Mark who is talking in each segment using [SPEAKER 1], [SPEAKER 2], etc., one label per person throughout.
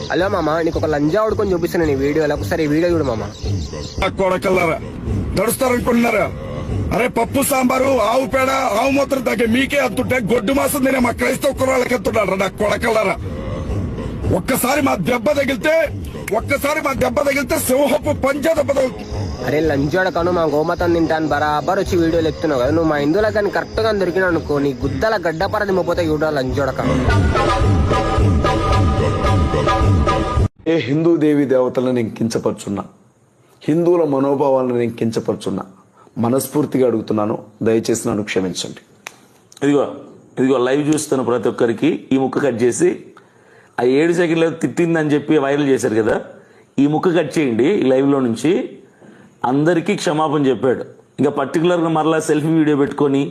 [SPEAKER 1] Hello మామ, నీకు ఒక లంజా ఉడుకొని చూపిస్తాను నీ వీడియోలో. ఒకసారి ఈ వీడియో చూడు మామ.
[SPEAKER 2] కొడకల్లారా నడుస్తారనుకుంటున్నారా? అరే పప్పు సాంబారు ఆవు పేడ ఆవు మూత్రం తగ్గే మీకే అత్తుంటే గొడ్డు మాసం తినే మా క్రైస్తవ కుర్రాళ్ళకి ఎత్తున్నారా నా కొడకల్లారా? ఒక్కసారి మా దెబ్బ తగిలితే సింహపు పంచా దెబ్బ తగులుతుంది.
[SPEAKER 1] అరే లంజోడకను మా గోమతం తింటాను బరాబర్ వచ్చి వీడియోలు ఎత్తున్నావు కదా. నువ్వు మా హిందువులకు కానీ కరెక్ట్ గా దొరికినావు అనుకో, నీ గుద్దల గడ్డపరది మొపోతే చూడాలి లంజోడక.
[SPEAKER 3] ఏ హిందూ దేవి దేవతలను నేను కించపరుచున్నా, హిందువుల మనోభావాలను నేను కించపరుచున్నా, మనస్ఫూర్తిగా అడుగుతున్నాను, దయచేసి నన్ను క్షమించండి.
[SPEAKER 4] ఇదిగో లైవ్ చూస్తున్న ప్రతి ఒక్కరికి ఈ ముక్క కట్ చేసి, ఆ 7 సెకండ్లు తిట్టిందని చెప్పి వైరల్ చేశారు కదా, ఈ ముక్క కట్ చేయండి ఈ లైవ్ లో నుంచి. అందరికీ క్షమాపణ చెప్పాడు. ఇంకా పర్టికులర్ గా మరలా సెల్ఫీ వీడియో పెట్టుకొని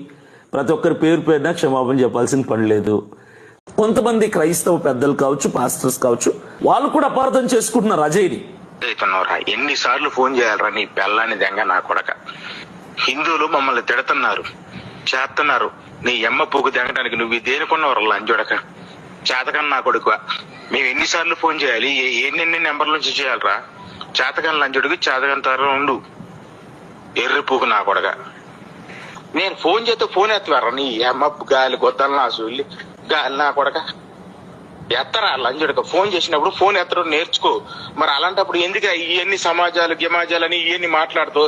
[SPEAKER 4] ప్రతి ఒక్కరి పేరున క్షమాపణ చెప్పాల్సిన పని లేదు. కొంతమంది క్రైస్తవ పెద్దలు కావచ్చు, పాస్టర్స్ కావచ్చు, వాళ్ళు కూడా అపార్థం చేసుకుంటున్నారు అజయ్ని.
[SPEAKER 5] ఎన్నిసార్లు ఫోన్ చేయాలరా నీ పెళ్ళాన్ని దెంగ నా కొడక. హిందువులు మమ్మల్ని తిడుతున్నారు, చేస్తున్నారు. నీ ఎమ్మ పొగు దెంగడానికి నువ్వు దేనికున్నవరు లంజోడక చేతకని నా కొడుకు. మేము ఎన్నిసార్లు ఫోన్ చేయాలి? ఎన్ని నెంబర్ల నుంచి చేయాలరా? చేతకని లంజోడికి చేతకని తరం ఉండు. ఎర్రి పూకు నా కొడక. నేను ఫోన్ చేస్తే ఫోన్ ఎత్తవారా? నీ ఎమ్మ గాలి గొద్దాలి నా సూళ్ళి గాలి నా కొడక. ఎత్తరా లంజోడక. ఫోన్ చేసినప్పుడు ఫోన్ ఎత్తడం నేర్చుకో. మరి అలాంటప్పుడు ఎందుకు ఇవన్నీ సమాజాలు గిమాజాలని ఇవన్నీ మాట్లాడుతూ